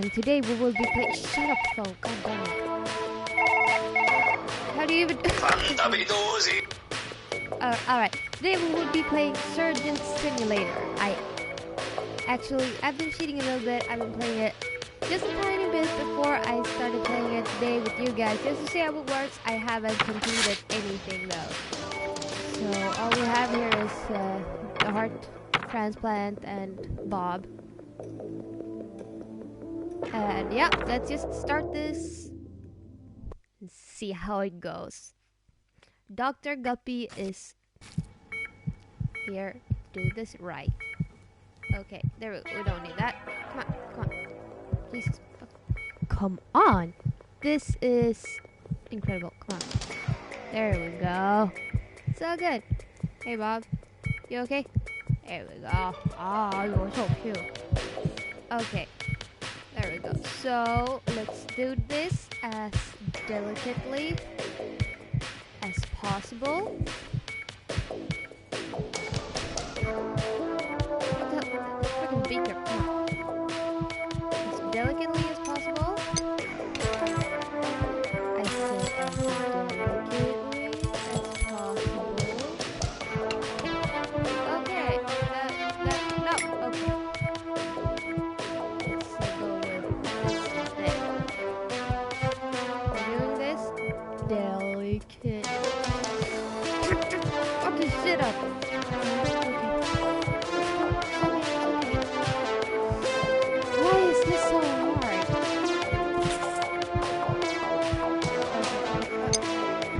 and today we will be playing. Shut up, phone. God damn it. How do you even? Alright. Today we will be playing Surgeon Simulator. I've been cheating a little bit. I've been playing it just a tiny bit before I started playing it today with you guys, just to see how it works. I haven't completed anything though. So all we have here is the heart transplant and Bob. And yeah, let's just start this and see how it goes. Dr. Guppy is here. Do this right. Okay, there we go. We don't need that. Come on. Please. Come on. This is incredible. Come on. There we go. So good. Hey, Bob. You okay? There we go. Oh, you're so cute. Okay. There we go. So, let's do this as delicately as possible. What the hell? Freaking beaker. Come on. As delicately as possible. I said as delicately as possible. Okay. No. Okay. Let's go with this instead. We're doing this delicate. Fuck this shit up. Why is this so hard?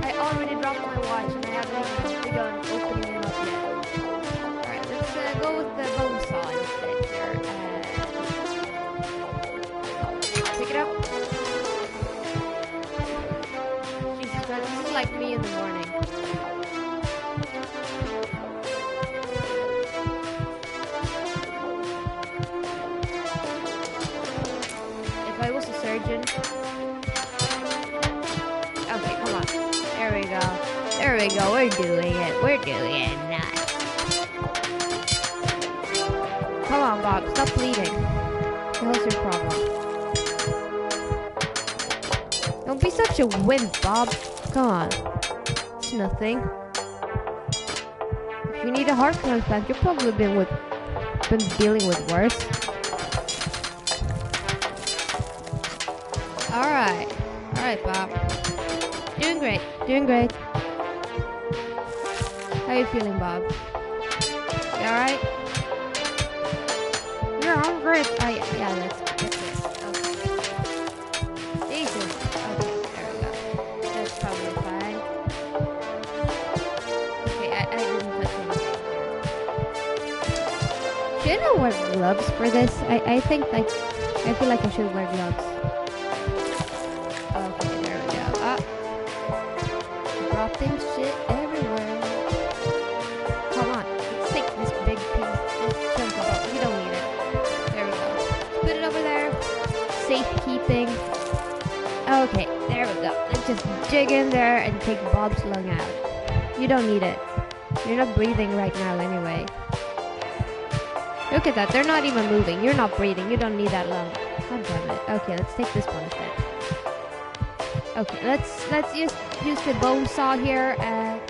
I already dropped my watch and I haven't even begun opening it up yet. Alright, let's go with the bone saw instead here. Pick it up. Jesus Christ, this is like me in the morning. If I was a surgeon. Okay, come on. There we go. There we go. We're doing it. We're doing it. Nice. Come on, Bob. Stop bleeding. What's your problem? Don't be such a wimp, Bob. Come on. It's nothing. If you need a heart transplant, you've probably been dealing with worse. Alright, Bob. Doing great. How you feeling, Bob? You alright? Yeah, I'm great. Oh, yeah, that's it. Okay. Jesus. Okay, there we go. That's probably fine. Okay, I didn't touch anything. Should I wear gloves for this? I feel like I should wear gloves. Okay, there we go. Dropping shit everywhere. Come on, let's take this big piece, this chunk of it. We don't need it. There we go. Put it over there. Safekeeping. Okay, there we go. Let's just jig in there and take Bob's lung out. You don't need it. You're not breathing right now anyway. Look at that. They're not even moving. You're not breathing. You don't need that lung. God damn it. Okay, let's take this one instead. Okay, let's just use the bone saw here and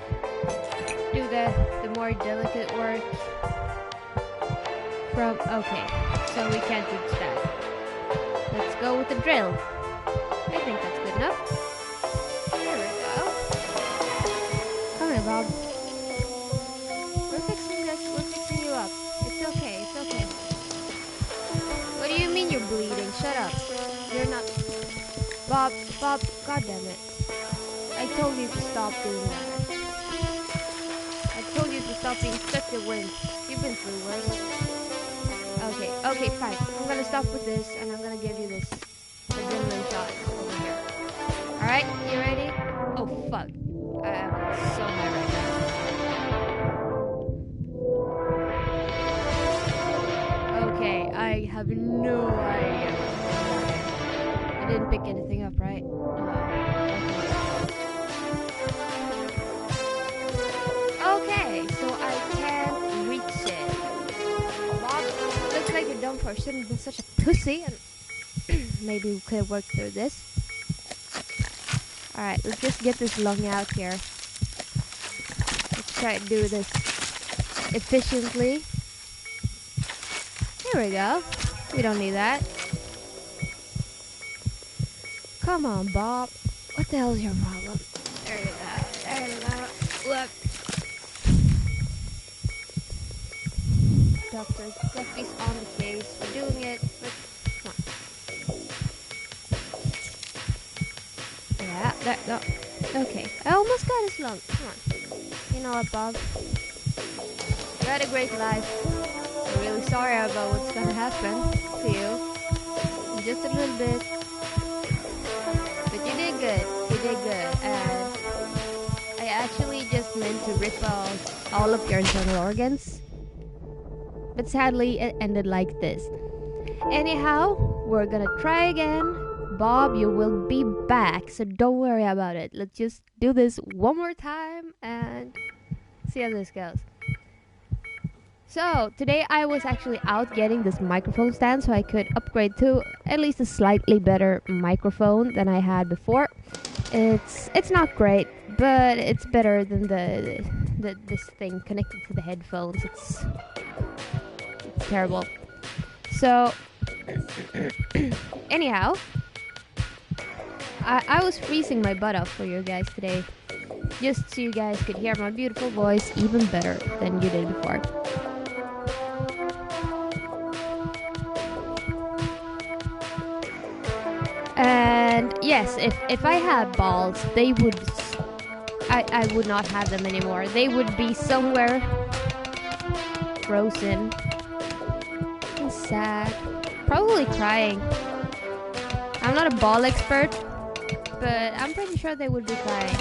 do the more delicate work from. Okay, so we can't reach that. Let's go with the drill. I think that's good enough. There we go. Come here, Bob. We're fixing this. We're fixing you up. It's okay. What do you mean you're bleeding? Shut up. You're not. Bob, god damn it. I told you to stop doing that. I told you to stop being such a wimp. You've been through worse. Okay, fine. I'm gonna stop with this and I'm gonna give you this adrenaline shot over here. Alright, you ready? Oh fuck. I am so high right now. Okay, I have no idea. I didn't pick anything up, right? Okay, so I can't reach it. Bob, looks like you're done for. Shouldn't have been such a pussy. And maybe we could work through this. Alright, let's just get this lung out here. Let's try to do this efficiently. There we go. We don't need that. Come on, Bob. What the hell is your problem? There you go. There you go. Look. Dr. Guppy's on the case for doing it, but come on. Yeah, there, no. Okay. I almost got his lung. Come on. You know what, Bob? You had a great life. I'm really sorry about what's gonna happen to you. Just a little bit. But you did good. You did good. And I actually just meant to rip out all of your internal organs. But sadly, it ended like this. Anyhow, we're gonna try again. Bob, you will be back, so don't worry about it. Let's just do this one more time and see how this goes. So, today I was actually out getting this microphone stand so I could upgrade to at least a slightly better microphone than I had before. It's not great, but it's better than this thing connected to the headphones. It's terrible. So, anyhow, I was freezing my butt off for you guys today, just so you guys could hear my beautiful voice even better than you did before. And yes, if I had balls, they would... I would not have them anymore. They would be somewhere frozen. And sad. Probably crying. I'm not a ball expert, but I'm pretty sure they would be crying.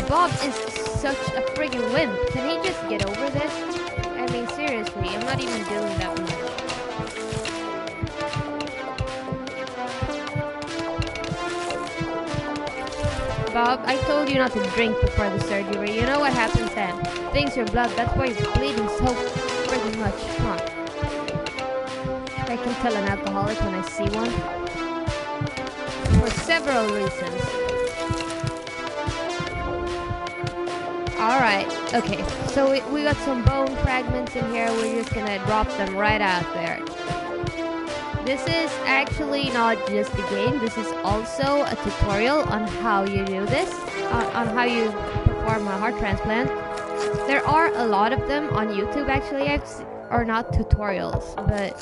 Bob is such a friggin' wimp. Can he just get over this? I mean, seriously, I'm not even doing that much. Bob, I told you not to drink before the surgery. You know what happens then? Things your blood, that's why you're bleeding so friggin' much. Come on. I can tell an alcoholic when I see one. For several reasons. Alright, okay. So we got some bone fragments in here. We're just gonna drop them right out there. This is actually not just a game. This is also a tutorial on how you do this. On how you perform a heart transplant. There are a lot of them on YouTube actually. Or not tutorials, but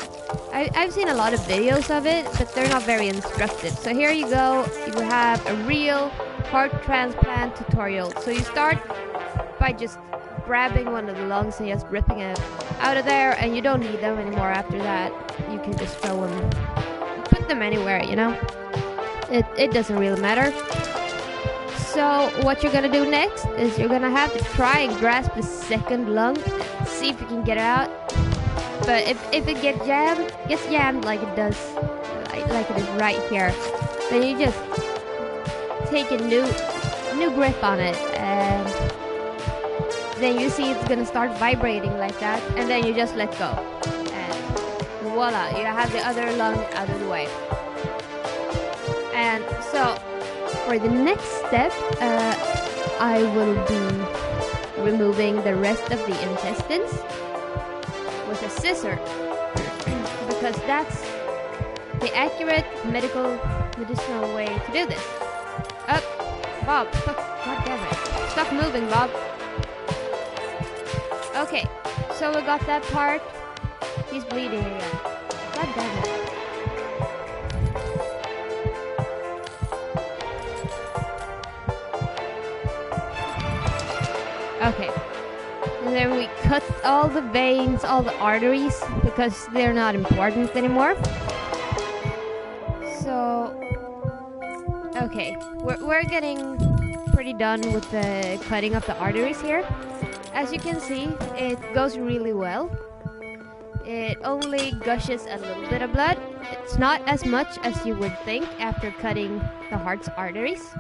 I've seen a lot of videos of it, but they're not very instructive. So here you go, you have a real heart transplant tutorial. So you start by just grabbing one of the lungs and just ripping it out of there, and you don't need them anymore after that. You can just throw them, put them anywhere, you know? It doesn't really matter. So what you're gonna do next is you're gonna have to try and grasp the second lung, see if you can get it out. But if it gets jammed like it does, like it is right here, then you just take a new grip on it, and then you see it's gonna start vibrating like that, and then you just let go, and voila, you have the other lung out of the way. And so for the next step, I will be removing the rest of the intestines with a scissor, because that's the accurate medicinal way to do this. Up, Bob, god damn it. Stop moving, Bob. Okay, so we got that part. He's bleeding again. God damn it. Okay. And then we cut all the veins, all the arteries, because they're not important anymore. So, okay, we're getting pretty done with the cutting of the arteries here. As you can see, it goes really well. It only gushes a little bit of blood. It's not as much as you would think after cutting the heart's arteries.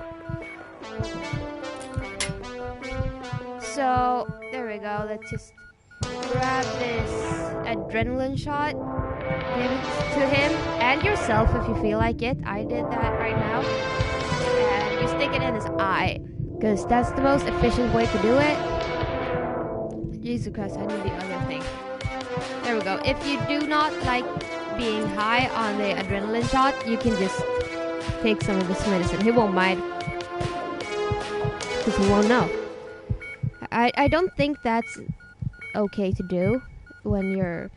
So, there we go. Let's just grab this adrenaline shot, give it to him and yourself if you feel like it. I did that right now. And you stick it in his eye, because that's the most efficient way to do it. Jesus Christ, I need the other thing. There we go. If you do not like being high on the adrenaline shot, you can just take some of this medicine. He won't mind, because he won't know. I don't think that's okay to do when you're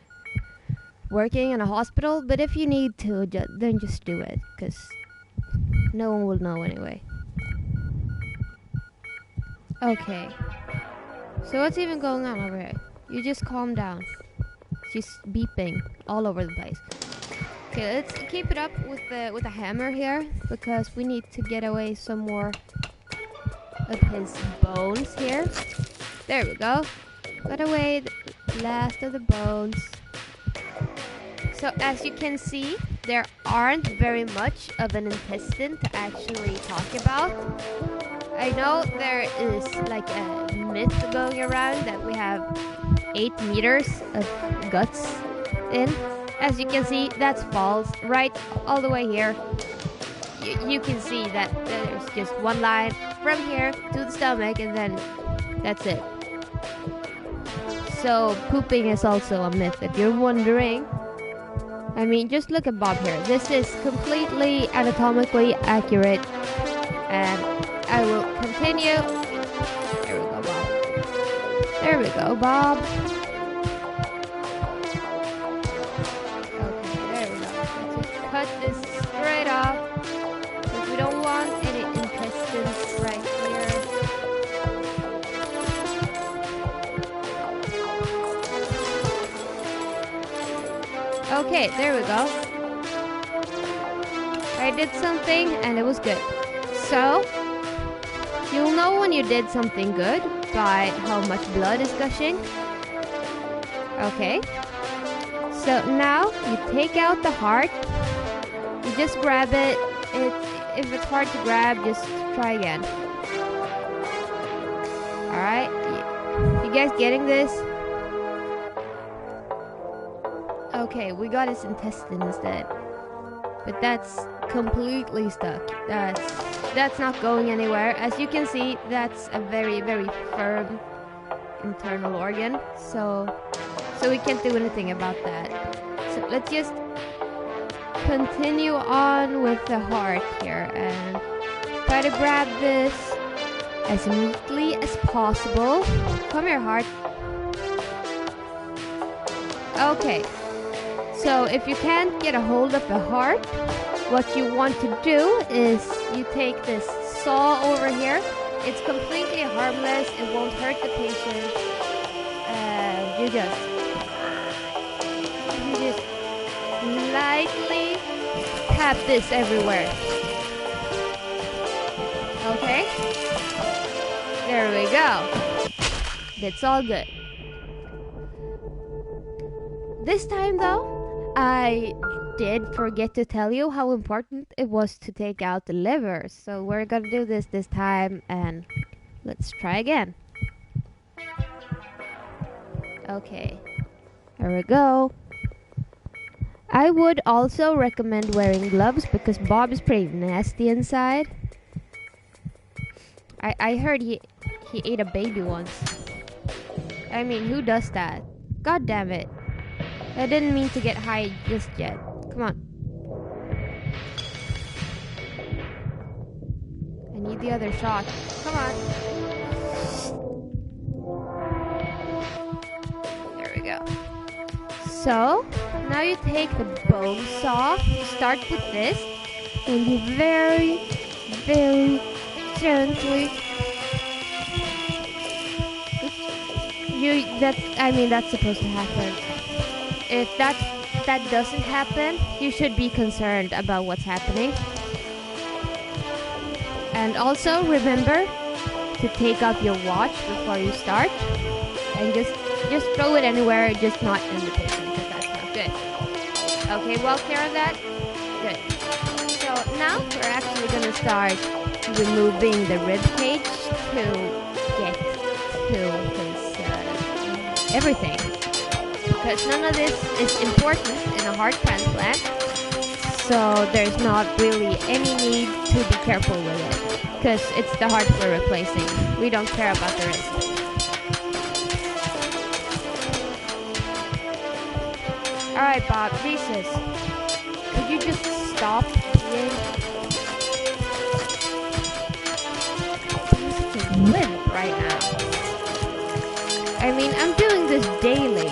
working in a hospital, but if you need to, then just do it, because no one will know anyway. Okay. So what's even going on over here? You just calm down. It's just beeping all over the place. Okay, let's keep it up with the hammer here, because we need to get away some more of his bones here. There we go. Got away the last of the bones. So as you can see, there aren't very much of an intestine to actually talk about. I know there is like a myth going around that we have 8 meters of guts in. As you can see, that's false. Right all the way here, you can see that there's just one line from here to the stomach, and then that's it. So pooping is also a myth, if you're wondering. I mean, just look at Bob here. This is completely anatomically accurate, and I will continue. There we go, Bob. There we go, Bob. Okay, there we go. Let's just cut this straight off, because we don't want any intestines right here. Okay, there we go. I did something and it was good. So, you'll know when you did something good by how much blood is gushing. Okay. So now you take out the heart. You just grab it. If it's hard to grab, just try again. Alright. You guys getting this? Okay, we got his intestine instead. But that's completely stuck. That's not going anywhere. As you can see, that's a very, very firm internal organ. So we can't do anything about that. So let's just continue on with the heart here and try to grab this as neatly as possible. Come here, heart. Okay. So if you can't get a hold of the heart, what you want to do is you take this saw over here. It's completely harmless. It won't hurt the patient. And you just lightly tap this everywhere. Okay? There we go. That's all good. This time though, I did forget to tell you how important it was to take out the liver. So we're gonna do this time, and let's try again. Okay, there we go. I would also recommend wearing gloves because Bob is pretty nasty inside. I heard he ate a baby once. I mean, who does that? God damn it. I didn't mean to get high just yet. Come on. I need the other shot. Come on. There we go. So, now you take the bone saw. Start with this. And you very, very gently. That's supposed to happen. If that doesn't happen, you should be concerned about what's happening. And also remember to take off your watch before you start, and just throw it anywhere, just not in the patient, because that's not good. Okay, well clear on that? Good. So now we're actually gonna start removing the rib cage to get to his everything. Because none of this is important in a heart transplant. So there's not really any need to be careful with it. Because it's the heart we're replacing. We don't care about the rest. Alright, Bob, Jesus. Could you just stop being such a wimp right now? I mean, I'm doing this daily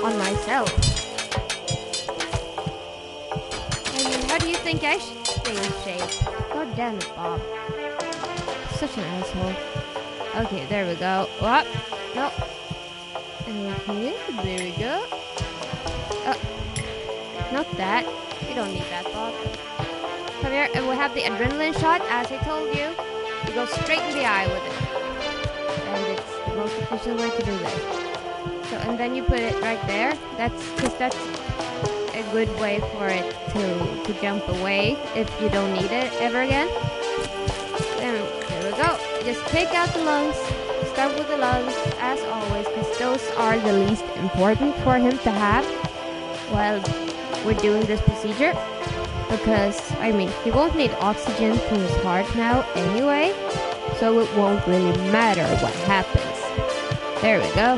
on myself. I mean, how do you think I should stay in shape? God damn it, Bob. Such an asshole. Okay, there we go. What? No. Okay, there we go. Not that. You don't need that, Bob. Come here, and we'll have the adrenaline shot, as I told you. You go straight in the eye with it. And it's the most efficient way to do that. So, and then you put it right there. That's a good way for it to jump away if you don't need it ever again. Then, there we go. Just take out the lungs. Start with the lungs, as always, because those are the least important for him to have while we're doing this procedure. Because, I mean, he won't need oxygen to his heart now anyway, so it won't really matter what happens. There we go.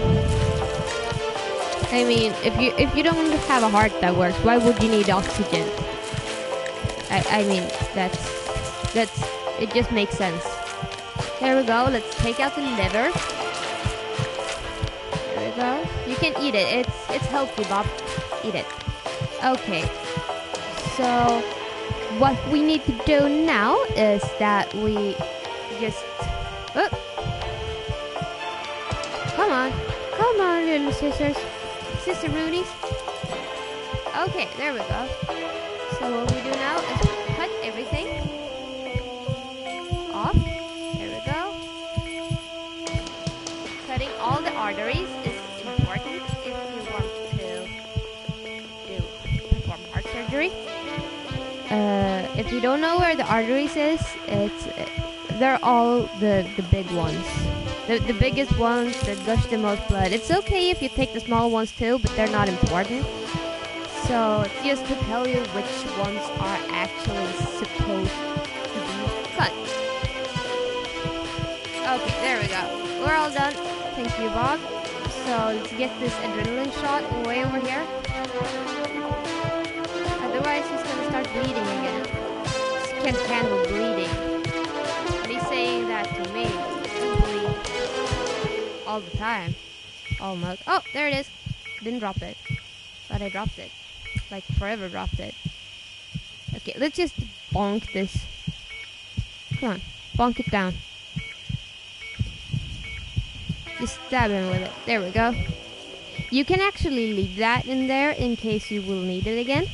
I mean, if you don't have a heart that works, why would you need oxygen? I mean, that's it just makes sense. There we go. Let's take out the liver. There we go. You can eat it. It's healthy, Bob. Eat it. Okay. So what we need to do now is that we just come on, little sisters, sister Roonies. Okay, there we go. So what we do now is cut everything off. There we go. Cutting all the arteries is important if you want to perform heart surgery. If you don't know where the arteries is, they're all the big ones. The biggest ones that gush the most blood. It's okay if you take the small ones too, but they're not important. So just to tell you which ones are actually supposed to be cut. Okay, there we go. We're all done. Thank you, Bob. So let's get this adrenaline shot way over here. Otherwise he's gonna start bleeding again. He can't handle bleeding. And he's saying that to me. I bleed all the time. Almost. Oh, there it is. Didn't drop it. But I dropped it. Like forever dropped it. Okay, let's just bonk this. Come on. Bonk it down. Just stab him with it. There we go. You can actually leave that in there in case you will need it again.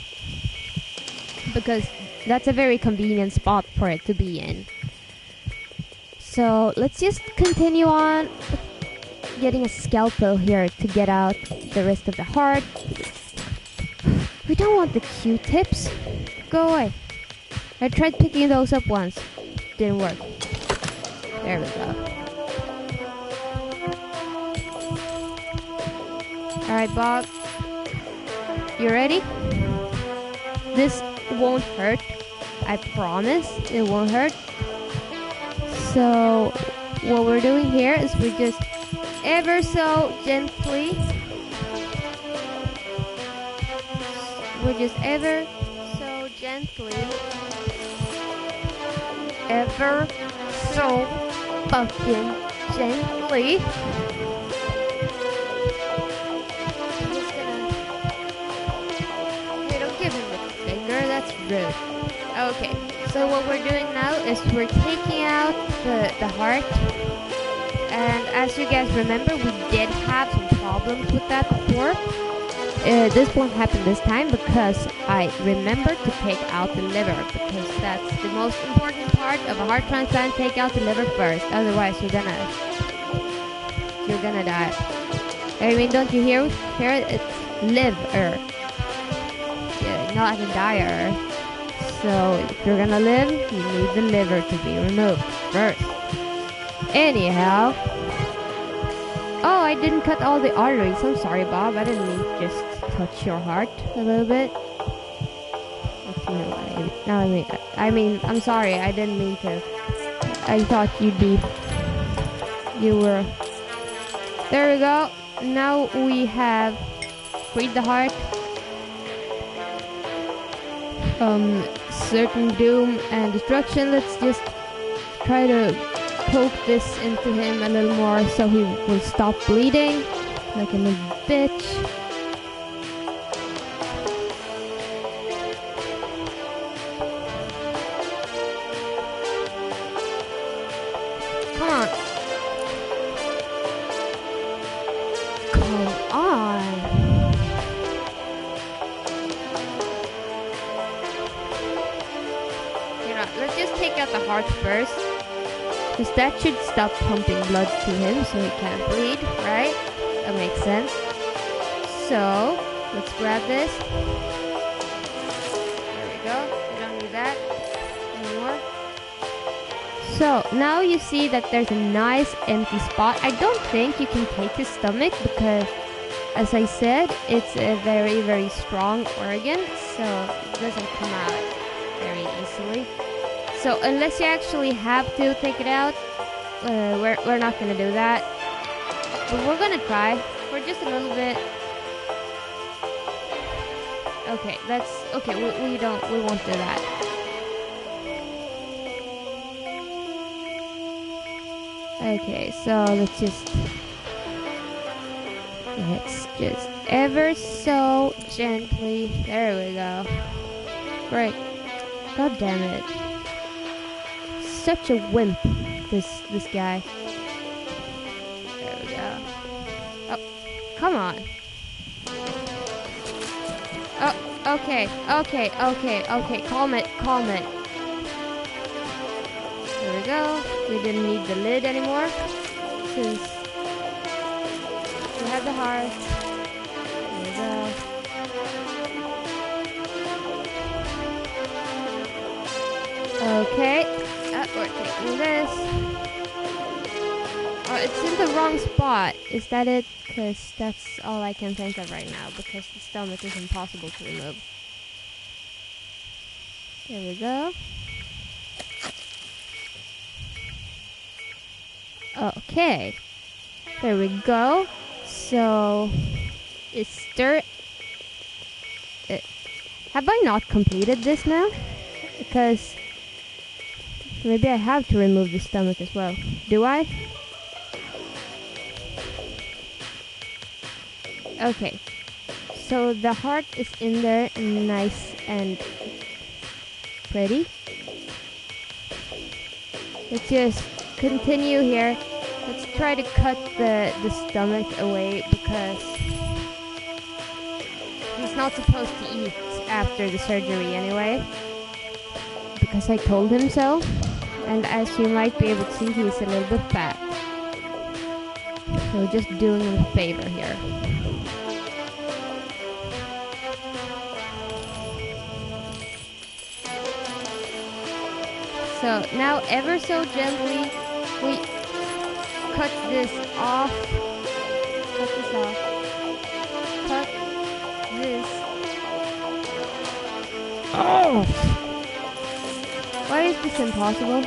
Because that's a very convenient spot for it to be in. So let's just continue on getting a scalpel here to get out the rest of the heart. We don't want the Q-tips. Go away. I tried picking those up once. Didn't work. There we go. Alright, Bob. You ready? This won't hurt. I promise it won't hurt. So what we're doing here is we're just ever so gently. We're just ever so gently. Ever so fucking gently. I'm just gonna... Hey, don't give him the finger, that's rude. Okay, so what we're doing now is we're taking out the heart. And as you guys remember, we did have some problems with that before. This won't happen this time because I remembered to take out the liver, because that's the most important part of a heart transplant. Take out the liver first, otherwise you're gonna die. I mean, don't you hear it? It's liver, yeah, not a dyer. So if you're gonna live, you need the liver to be removed first. Anyhow, Oh, I didn't cut all the arteries. I'm sorry, Bob. I didn't mean to just touch your heart a little bit. No, I mean, I'm sorry. I didn't mean to. I thought you were. There we go. Now we have freed the heart. Certain doom and destruction. Let's just try to poke this into him a little more so he will stop bleeding like a little bitch. Come on. Come on. You know, let's just take out the heart first. Because that should stop pumping blood to him so he can't bleed, right? That makes sense. So, let's grab this. There we go. We don't need that anymore. So, now you see that there's a nice empty spot. I don't think you can take his stomach because, as I said, it's a very, very strong organ. So, it doesn't come out very easily. So unless you actually have to take it out, we're not gonna do that. But we're gonna try for just a little bit. Okay, that's okay. We won't do that. Okay, so let's just ever so gently. There we go. Great. God damn it. Such a wimp, this guy. There we go. Oh, come on. Oh, okay. Calm it. There we go. We didn't need the lid anymore since we had the heart. There we go. Okay. We're taking this. Oh, it's in the wrong spot. Is that it? Because that's all I can think of right now. Because the stomach is impossible to remove. There we go. Okay. There we go. So, it's have I not completed this now? Because maybe I have to remove the stomach as well. Do I? Okay. So the heart is in there, nice and pretty. Let's just continue here. Let's try to cut the stomach away because he's not supposed to eat after the surgery anyway. Because I told him so. And as you might be able to see, he's a little bit fat. So just doing him a favor here. So now ever so gently we cut this off. Cut this off. Cut this. Oh! Why is this impossible?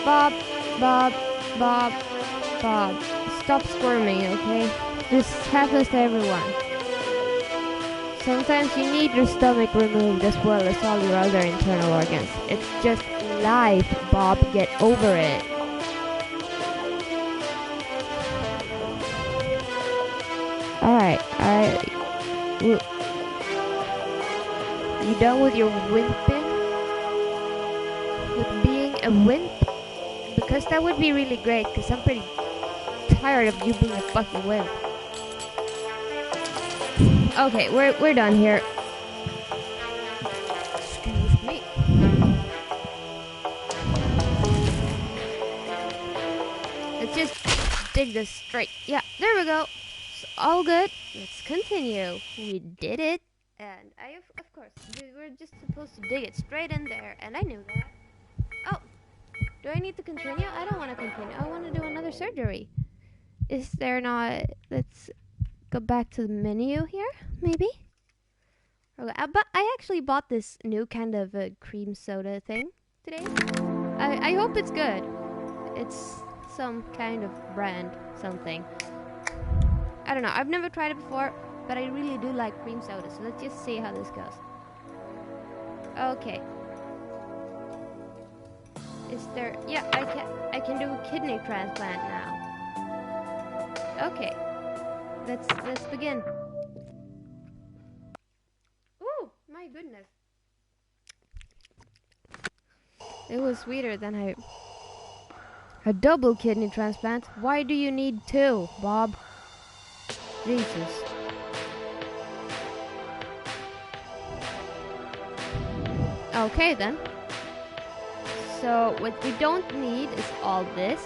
Bob. Stop squirming, okay? This happens to everyone. Sometimes you need your stomach removed as well as all your other internal organs. It's just life, Bob. Get over it. Alright. You done with your wimping? With being a wimp? Because that would be really great, because I'm pretty tired of you being a fucking wimp. Okay, we're done here. Excuse me. Let's just dig this straight. Yeah, there we go. It's all good. Let's continue. We did it. And I, of course. We're just supposed to dig it straight in there, and I knew that. Oh, do I need to continue? I don't want to continue. I want to do another surgery. Is there not... Let's go back to the menu here, maybe? But I actually bought this new kind of cream soda thing today. I hope it's good. It's some kind of brand, something. I don't know. I've never tried it before, but I really do like cream soda. So let's just see how this goes. Okay. Is there... Yeah, I can do a kidney transplant now. Okay. Let's begin. Ooh, my goodness. It was sweeter than a double kidney transplant. Why do you need two, Bob? Jesus. Okay then. So what we don't need is all this.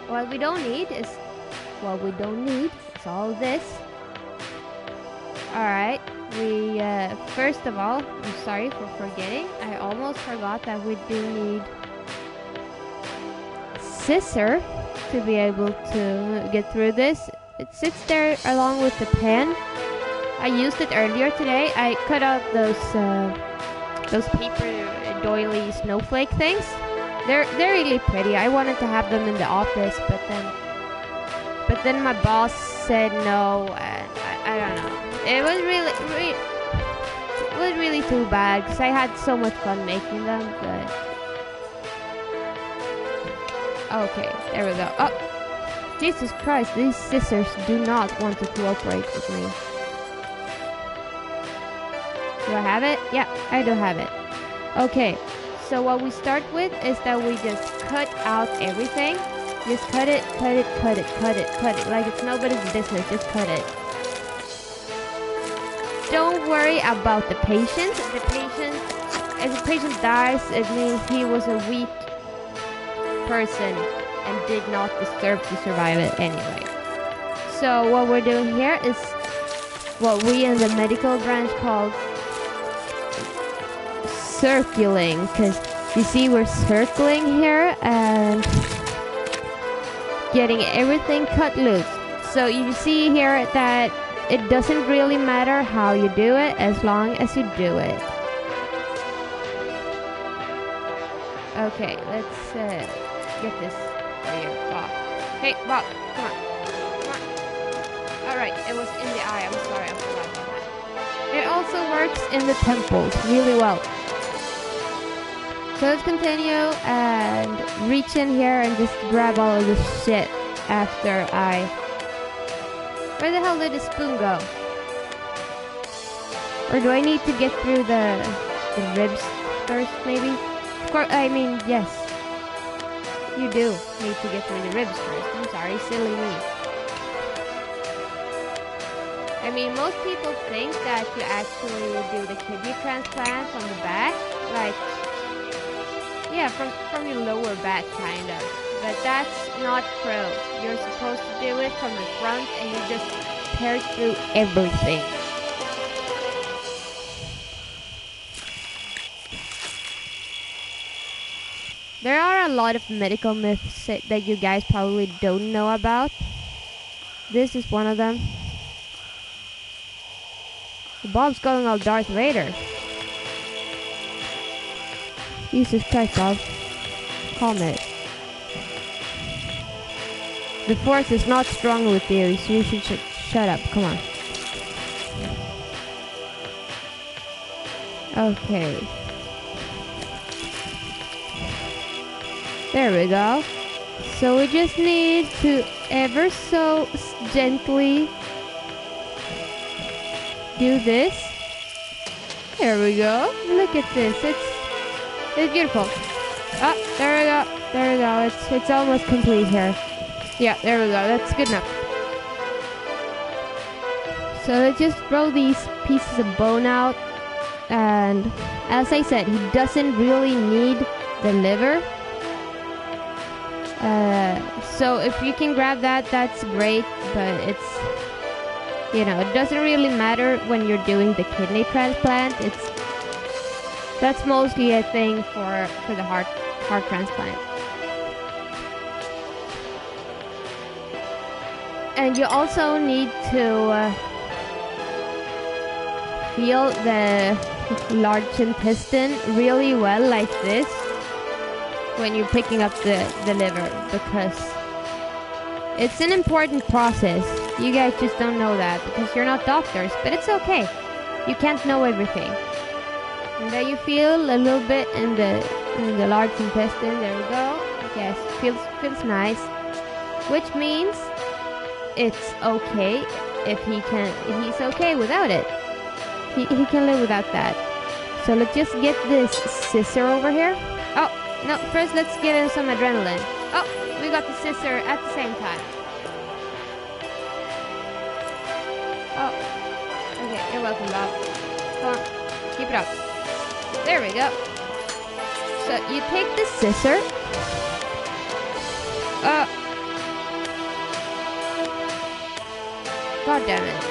What we don't need is all this. Alright. We first of all, I'm sorry for forgetting. I almost forgot that we do need scissor to be able to get through this. It sits there along with the pen. I used it earlier today. I cut out those paper doily snowflake things. They're really pretty. I wanted to have them in the office, but then my boss said no, and I don't know. It was really too bad because I had so much fun making them. But okay, there we go. Oh, Jesus Christ! These scissors do not want to cooperate with me. Do I have it? Yeah, I do have it. Okay, so what we start with is that we just cut out everything. Just cut it. Like it's nobody's business. Just cut it. Don't worry about the patient. If the patient dies, it means he was a weak person and did not deserve to survive it anyway. So what we're doing here is what we in the medical branch call circling, because you see we're circling here and getting everything cut loose. So you see here that it doesn't really matter how you do it as long as you do it. Okay, let's get this here, Bob. Hey, Bob, come on. Alright, it was in the eye. I'm sorry, I forgot about that. It also works in the temples really well. So let's continue and reach in here and just grab all of this shit after I... Where the hell did the spoon go? Or do I need to get through the ribs first, maybe? Of course, I mean, yes. You do need to get through the ribs first. I'm sorry, silly me. I mean, most people think that you actually do the kidney transplant on the back. Like, yeah, from your lower back, kind of. But that's not true. You're supposed to do it from the front and you just tear through everything. There are a lot of medical myths that you guys probably don't know about. This is one of them. Bob's going all Darth Vader. Jesus Christ, Bob. Calm it. The force is not strong with you, so you should shut up. Come on. Okay. There we go. So we just need to ever so gently do this. There we go. Look at this. It's beautiful. Oh, there we go. There we go. It's almost complete here. Yeah, there we go. That's good enough. So let's just throw these pieces of bone out. And as I said, he doesn't really need the liver. So if you can grab that, that's great. But it doesn't really matter when you're doing the kidney transplant. That's mostly a thing for the heart transplant. And you also need to feel the large intestine really well, like this, when you're picking up the liver, because it's an important process. You guys just don't know that because you're not doctors, but it's okay. You can't know everything. And then you feel a little bit in the large intestine. There we go. Yes, feels nice, which means it's okay if he's okay without it. He can live without that. So let's just get this scissor over here. Oh, no, first let's give him some adrenaline. Oh, we got the scissor at the same time. Oh, okay, you're welcome, Bob. Come on, keep it up. There we go. So you take the scissor. God damn it.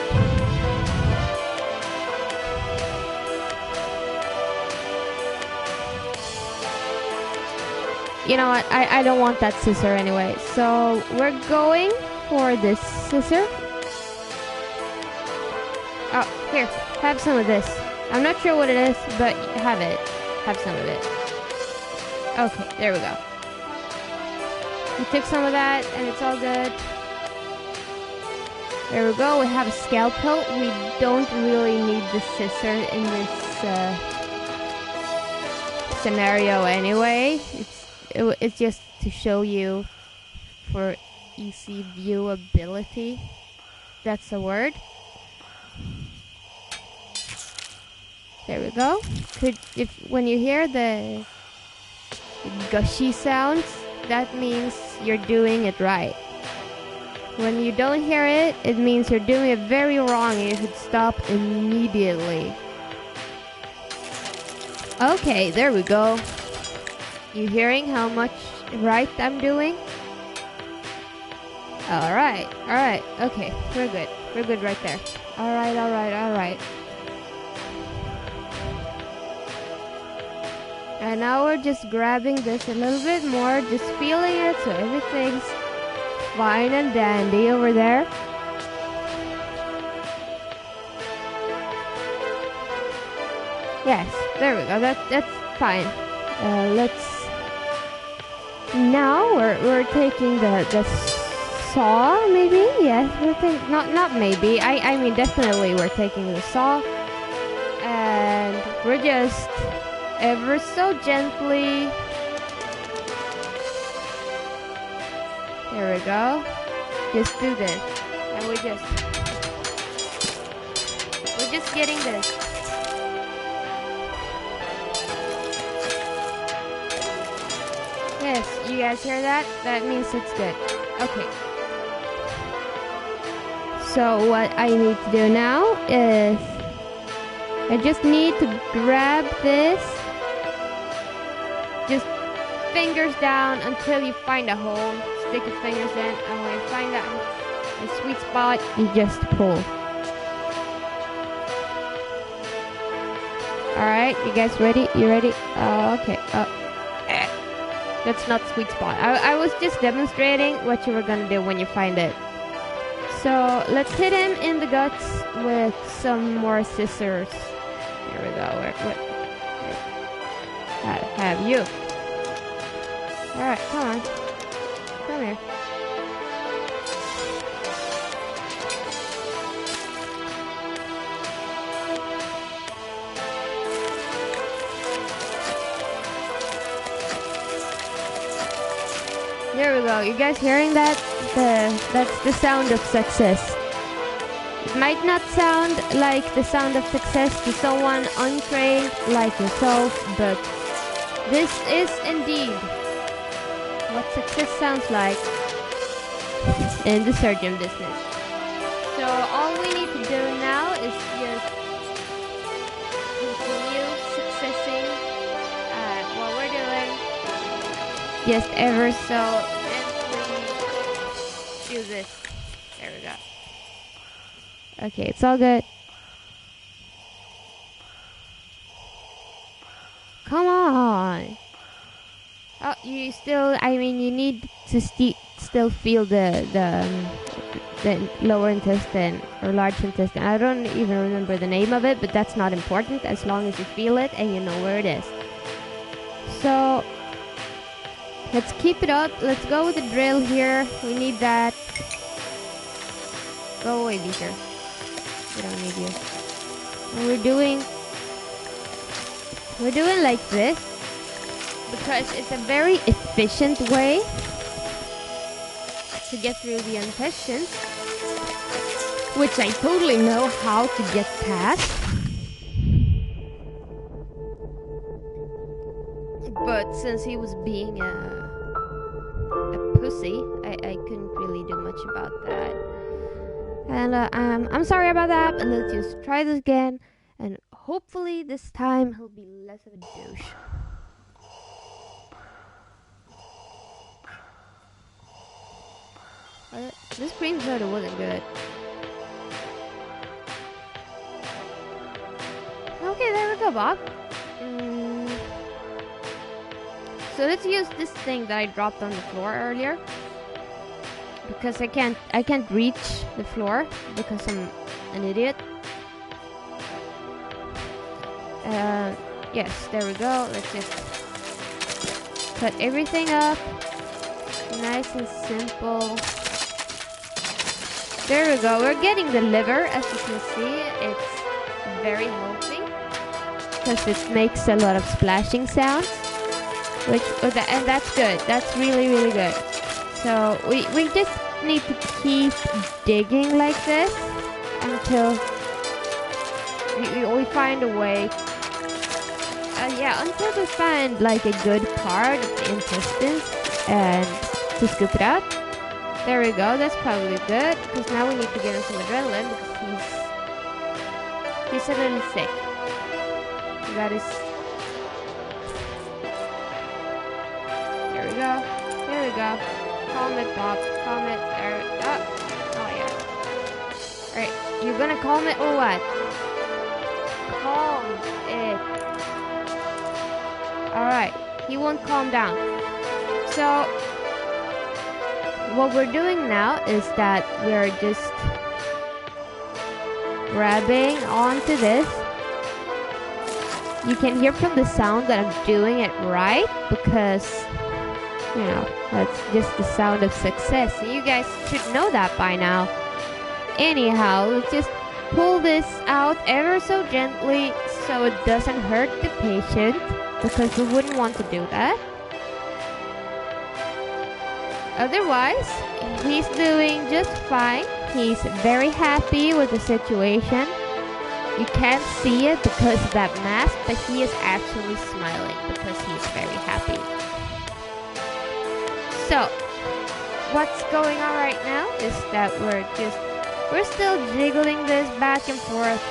You know what? I don't want that scissor anyway. So we're going for this scissor. Oh, here. Have some of this. I'm not sure what it is, but have it. Have some of it. Okay, there we go. We took some of that, and it's all good. There we go. We have a scalpel. We don't really need the scissor in this scenario anyway. It's just to show you for easy viewability. That's a word. There we go. When you hear the gushy sounds, that means you're doing it right. When you don't hear it, it means you're doing it very wrong and you should stop immediately. Okay, there we go. You hearing how much right I'm doing? Alright, okay, we're good right there. Alright. And now we're just grabbing this a little bit more, just feeling it so everything's fine and dandy over there. Yes, there we go, that's fine. Now we're taking the saw, maybe? Yes, we're taking, not maybe, I mean definitely we're taking the saw. And we're just ever so gently. There we go. Just do this. And we're just getting this. Yes, you guys hear that? That means it's good. Okay. So what I need to do now is I just need to grab this. Just fingers down until you find a hole. Stick your fingers in, and when you find that sweet spot, you just pull. Alright, you guys ready? You ready? Okay. That's not sweet spot. I was just demonstrating what you were gonna do when you find it. So let's hit him in the guts with some more scissors. Here we go. Have you? Alright, come on. Come here. There we go. You guys hearing that? That's the sound of success. It might not sound like the sound of success to someone untrained like yourself, but this is indeed what success sounds like in the surgeon business. So all we need to do now is just continue successing at what we're doing. Just ever so gently do this. There we go. Okay, it's all good. Come on. Oh, you still, I mean, you need to still feel the lower intestine or large intestine. I don't even remember the name of it, but that's not important as long as you feel it and you know where it is. So, let's keep it up. Let's go with the drill here. We need that. Go away, Beaker. We don't need you. And we're doing like this because it's a very efficient way to get through the intestines, which I totally know how to get past. But since he was being a pussy, I couldn't really do much about that. And I'm sorry about that, but let's just try this again. And hopefully this time he'll be less of a douche. This cream soda wasn't good. Okay, there we go, Bob. So let's use this thing that I dropped on the floor earlier. Because I can't reach the floor because I'm an idiot. Yes, there we go. Let's just cut everything up. Nice and simple. There we go. We're getting the liver. As you can see, it's very healthy because it makes a lot of splashing sounds. And that's good. That's really, really good. So we just need to keep digging like this until we find a way. Until we find like a good part of the intestines and to scoop it out. There we go. That's probably good because now we need to get him some adrenaline because he's a little sick. That is. There we go. There we go. Calm it, Bob. Calm it. There. Oh yeah. Alright. You're gonna calm it or what? Calm it. Alright. He won't calm down. So, what we're doing now is that we're just grabbing onto this. You can hear from the sound that I'm doing it right because, you know, that's just the sound of success. And you guys should know that by now. Anyhow, let's just pull this out ever so gently so it doesn't hurt the patient because we wouldn't want to do that. Otherwise, he's doing just fine. He's very happy with the situation. You can't see it because of that mask, but he is actually smiling because he's very happy. So, what's going on right now is that we're still jiggling this back and forth.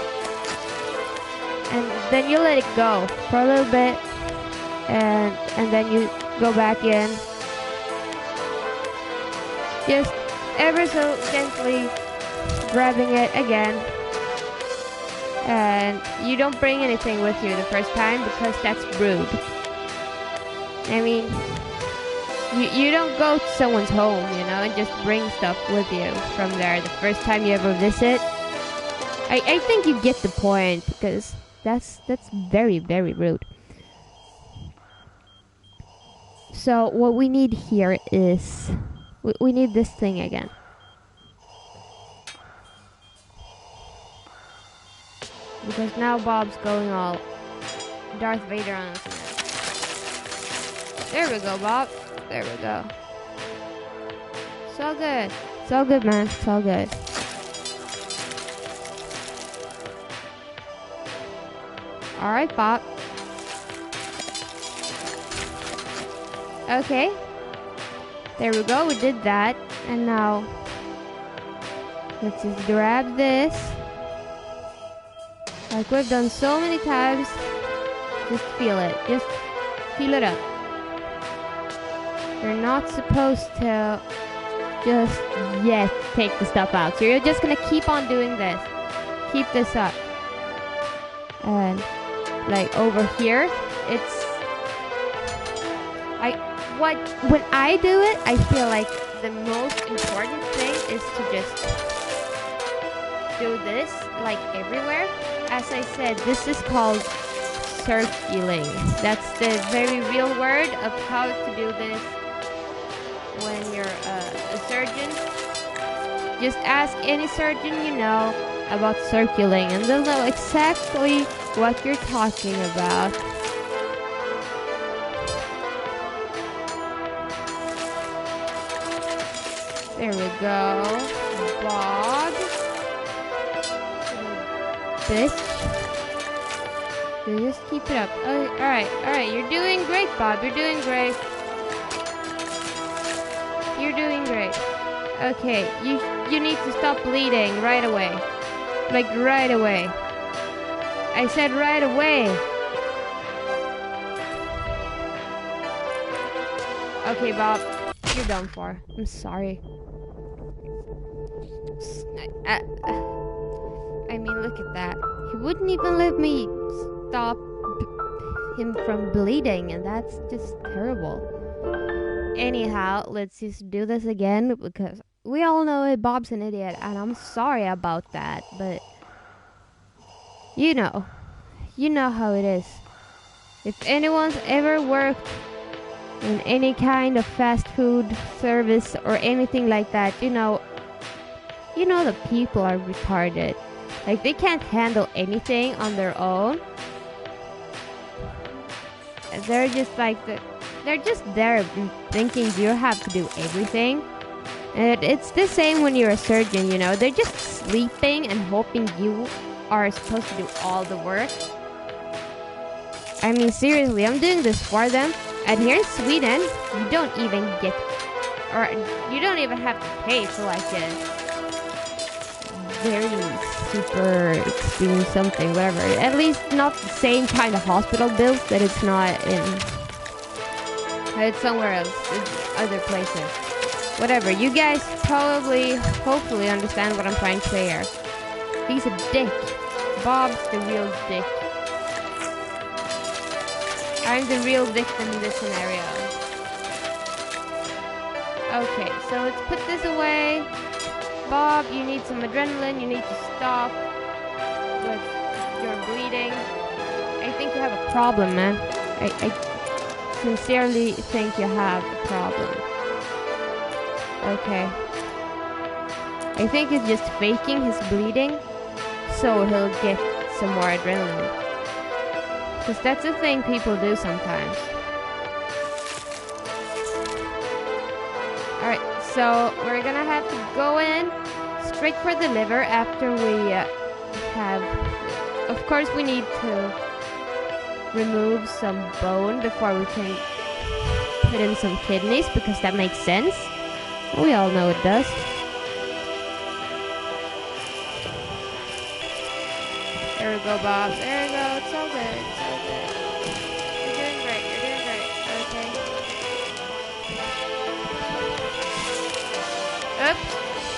And then you let it go for a little bit. And then you go back in. Just ever so gently grabbing it again. And you don't bring anything with you the first time because that's rude. I mean, you don't go to someone's home, you know, and just bring stuff with you from there the first time you ever visit. I think you get the point because that's very, very rude. So what we need here is we need this thing again. Because now Bob's going all Darth Vader on us. There we go, Bob. There we go. It's all good. It's all good, man. It's all good. Alright, Bob. Okay. There we go. We did that. And now, let's just grab this. Like we've done so many times. Just feel it. Just feel it up. You're not supposed to just yet take the stuff out. So you're just gonna keep on doing this. keep this up. And like over here, it's when I do it, I feel like the most important thing is to just do this like everywhere. As I said, this is called circulating. That's the very real word of how to do this when you're a surgeon. Just ask any surgeon you know about circulating and they'll know exactly what you're talking about. There we go. Bob. Bitch. Just keep it up. Oh, alright. You're doing great, Bob. You're doing great. You're doing great. Okay, you need to stop bleeding right away. Like right away. I said right away. Okay, Bob. You're done for. I'm sorry. I mean, look at that. He wouldn't even let me stop him from bleeding, and that's just terrible. Anyhow, let's just do this again, because we all know Bob's an idiot, and I'm sorry about that, but you know how it is. If anyone's ever worked in any kind of fast food service or anything like that, you know the people are retarded. Like, they can't handle anything on their own. They're just like they're just there thinking you have to do everything. And it's the same when you're a surgeon, you know. They're just sleeping and hoping you are supposed to do all the work. I mean, seriously, I'm doing this for them. And here in Sweden, you don't even have to pay for like a very super extreme something, whatever. At least not the same kind of hospital bills that it's not in. It's somewhere else, it's other places. Whatever, you guys hopefully understand what I'm trying to say here. He's a dick. Bob's the real dick. I'm the real victim in this scenario. Okay, so let's put this away. Bob, you need some adrenaline. You need to stop with your bleeding. I think you have a problem, man. I sincerely think you have a problem. Okay. I think he's just faking his bleeding so he'll get some more adrenaline. Because that's the thing people do sometimes. Alright, so we're gonna have to go in straight for the liver after we have... Of course we need to remove some bone before we can put in some kidneys, because that makes sense. We all know it does. There we go, Bob. There we go. It's all good. It's all good. You're doing great. You're doing great. Okay. Oops.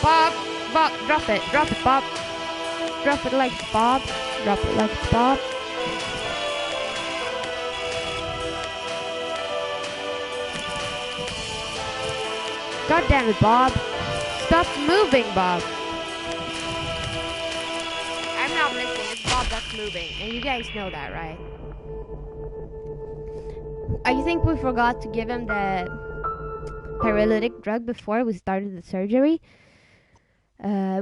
Bob. Bob. Drop it. Drop it, Bob. Drop it like Bob. Drop it like Bob. God damn it, Bob. Stop moving, Bob. I'm not missing. It's Bob that's moving. And you guys know that, right? I think we forgot to give him the paralytic drug before we started the surgery.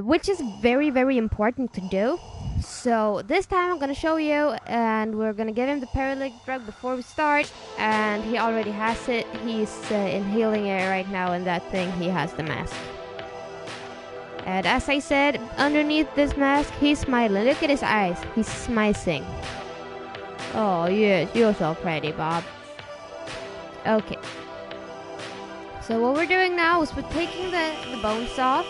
Which is very, very important to do. So this time I'm going to show you, and we're going to give him the paralytic drug before we start. And he already has it. He's inhaling it right now, and that thing, he has the mask. And as I said, underneath this mask, he's smiling. Look at his eyes. He's smiling. Oh, yes, you're so pretty, Bob. Okay. So what we're doing now is we're taking the bones off.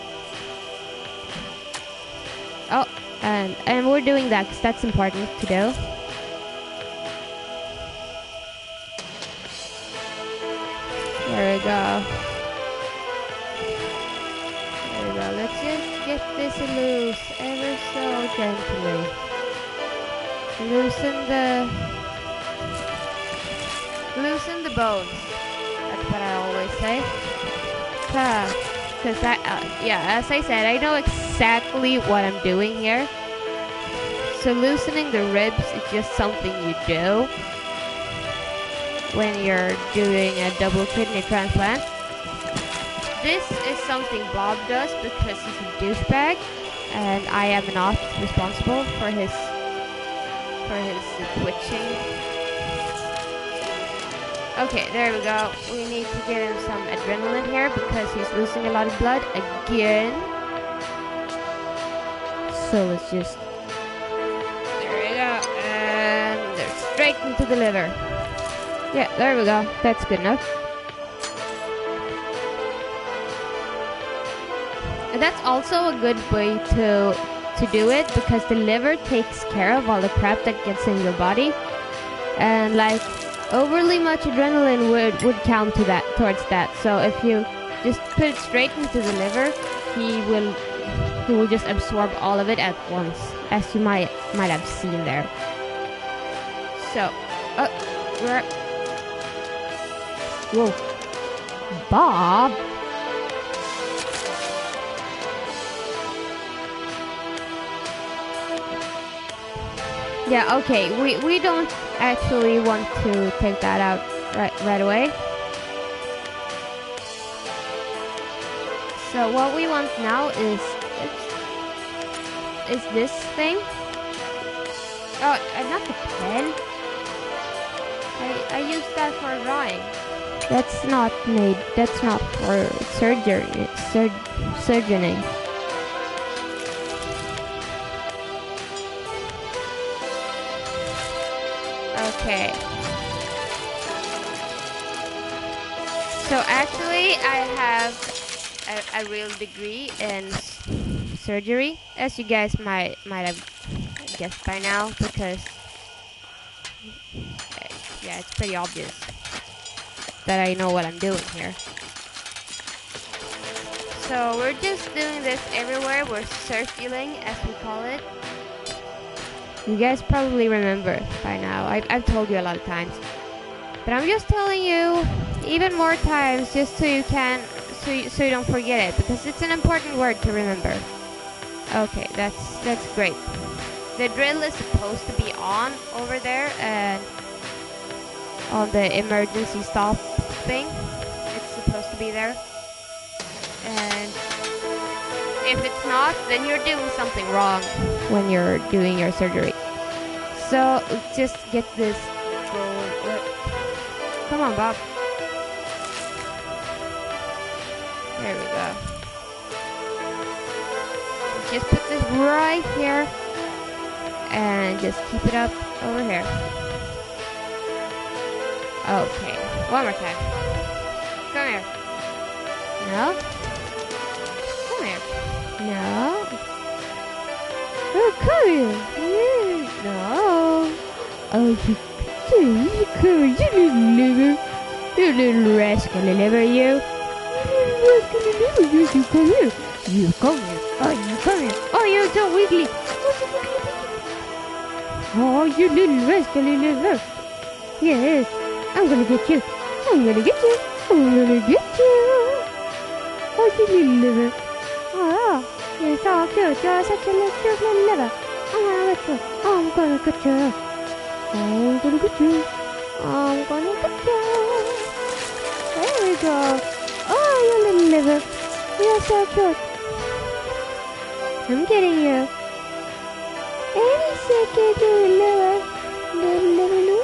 Oh, and we're doing that because that's important to do. There we go. There we go. Let's just get get this loose ever so gently. Loosen the bones. That's what I always say. Because as I said, I know exactly what I'm doing here. So loosening the ribs is just something you do when you're doing a double kidney transplant. This is something Bob does because he's a douchebag, and I am not responsible for his twitching. Okay, there we go. We need to get him some adrenaline here because he's losing a lot of blood again. So let's just... There we go. And they're straight into the liver. Yeah, there we go. That's good enough. And that's also a good way to do it because the liver takes care of all the crap that gets in your body. And like overly much adrenaline would count towards that. So if you just put it straight into the liver, he will just absorb all of it at once, as you might have seen there. So, whoa, Bob. Yeah, okay, we don't actually want to take that out right away. So what we want now is this thing. Oh, not the pen. I used that for drawing. That's not for surgery. Okay. So actually, I have a real degree in surgery, as you guys might have guessed by now, because yeah, it's pretty obvious that I know what I'm doing here. So we're just doing this everywhere. We're circling, as we call it. You guys probably remember by now. I've told you a lot of times, but I'm just telling you even more times just so you don't forget it, because it's an important word to remember. Okay, that's great. The drill is supposed to be on over there and on the emergency stop thing. It's supposed to be there. And if it's not, then you're doing something wrong when you're doing your surgery. So just get this going. Come on, Bob. There we go. Just put this right here and just keep it up over here. Okay, one more time. Come here. No. Come here. No. Oh, come here. No. Oh, you little liver. You little rascally liver, you. You come here. You come here. Oh, you come here. Oh, you're so wiggly. Oh, you little rascally liver. Yes, I'm gonna get you. I'm gonna get you. I'm gonna get you. Oh, you little liver. Oh, you're so cute. You're such a little cute little liver. I'm gonna get you. I'm gonna get you. I'm gonna get you. I'm gonna get you. There we go. Oh, you little liver. You're so cute. I'm getting you. Any second, you liver. Little liver.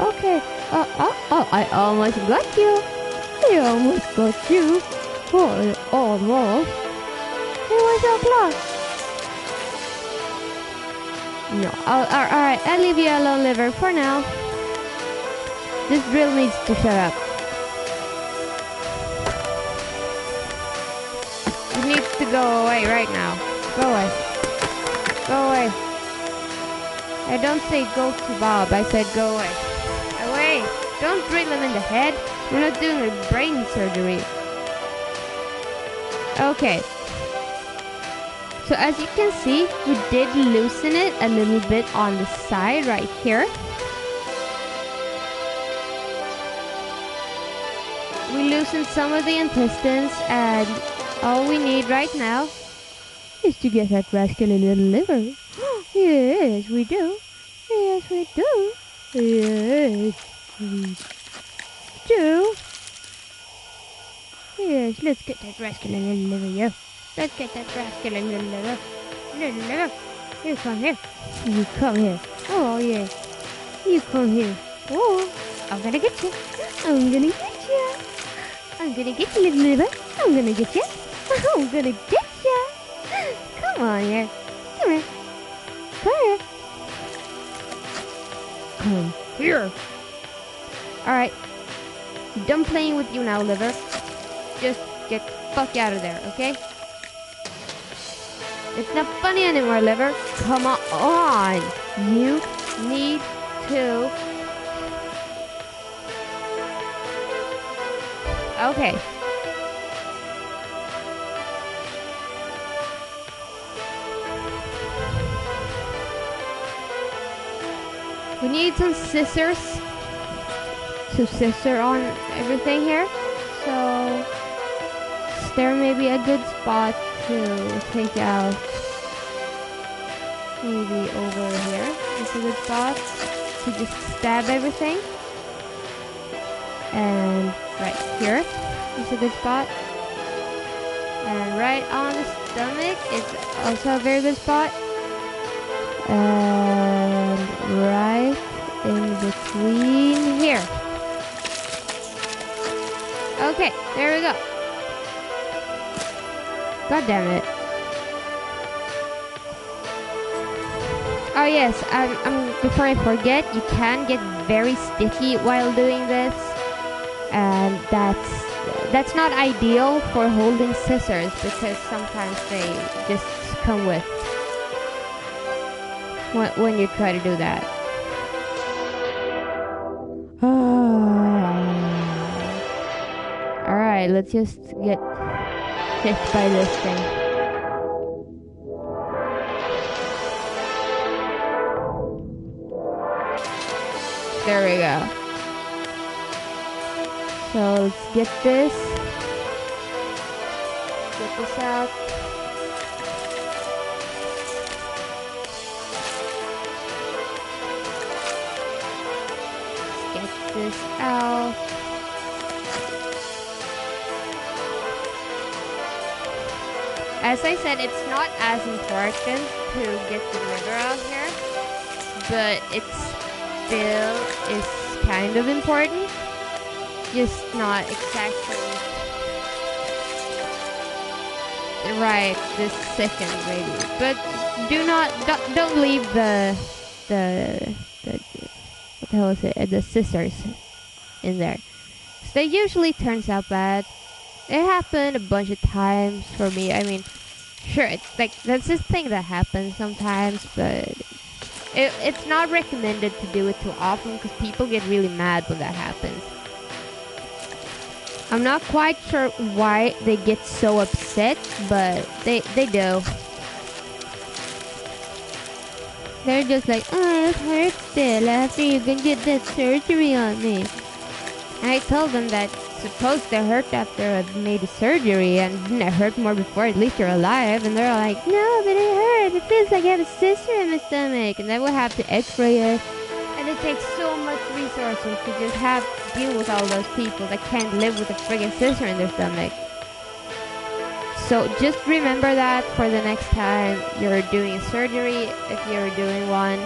Okay. Oh, I almost got you. I almost got you. Oh, almost. It was so close. No. Alright, I'll leave you alone, liver, for now. This drill needs to shut up. It needs to go away right now. Go away. Go away. I don't say go to Bob, I said go away. Away! Don't drill him in the head. We're not doing a brain surgery. Okay. So as you can see, we did loosen it a little bit on the side right here. We loosened some of the intestines, and all we need right now is to get that rascally little liver. Yes, we do. Yes, we do. Yes, we do. Yes, let's get that rascally little liver, yeah. Let's get that rascally little liver. Little liver. You come here. You come here. Oh, yeah. You come here. Oh, I'm gonna get you. I'm gonna get you. I'm gonna get you, little liver. I'm gonna get you. I'm gonna get you. Come on here. Come here. Come here. Come here. Alright. Done playing with you now, liver. Just get the fuck out of there, okay? It's not funny anymore, liver. Come on. You need to... Okay. We need some scissors to scissor on everything here. So there may be a good spot to take out. Maybe over here is a good spot to just stab everything. And right here is a good spot. And right on the stomach is also a very good spot. And right in between here. Okay, there we go. God damn it. Oh yes, before I forget, you can get very sticky while doing this. And that's not ideal for holding scissors, because sometimes they just come with when you try to do that. Alright, let's just get hit by this thing. There we go. So let's get this. Get this out. Let's get this out. As I said, it's not as important to get the liver out here, but it still is kind of important. Just not exactly right this second, maybe. But don't leave the what the hell is it? The scissors in there. So they usually turns out bad. It happened a bunch of times for me. I mean, sure, it's like that's this thing that happens sometimes, but it's not recommended to do it too often because people get really mad when that happens. I'm not quite sure why they get so upset, but they do. They're just like, oh, it hurts still after you can get that surgery on me. And I told them that it's supposed to hurt after I've made a surgery, and didn't it hurt more before? At least you're alive. And they're like, no, but it hurts. It feels like I have a scissor in my stomach. And then we'll have to x-ray it. And it takes so much resources to just have to deal with all those people that can't live with a friggin' scissor in their stomach. So just remember that for the next time you're doing a surgery, if you're doing one.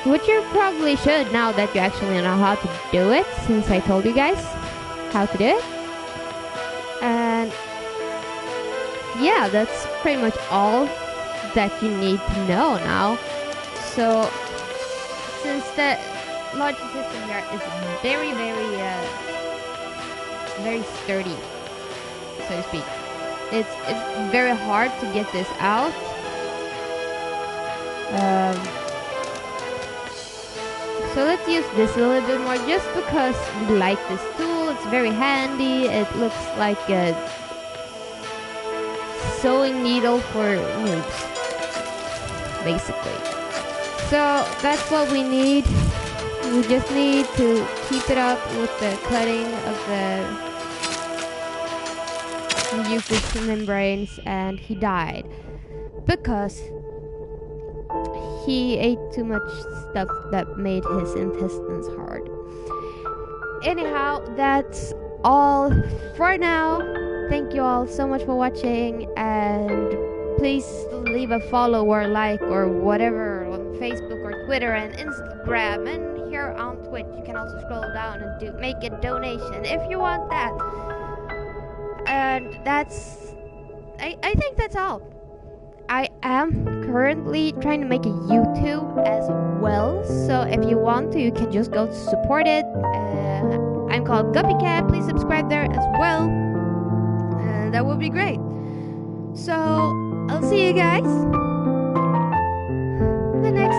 Which you probably should now that you actually know how to do it, since I told you guys how to do it. And yeah, that's pretty much all that you need to know now. So since the large intestine here is very, very sturdy, so to speak, it's very hard to get this out. So let's use this a little bit more, just because we like this tool. It's very handy. It looks like sewing needle for noobs, basically. So that's what we need. We just need to keep it up with the cutting of the mucous membranes, and he died because he ate too much stuff that made his intestines hard. Anyhow, that's all for now. Thank you all so much for watching, and please leave a follow or like or whatever on Facebook or Twitter and Instagram, and here on Twitch you can also scroll down and make a donation if you want that. And I think that's all. I am currently trying to make a YouTube as well, so if you want to, you can just go to support it. I'm called Guppycat. Please subscribe there as well. That would be great. So I'll see you guys the next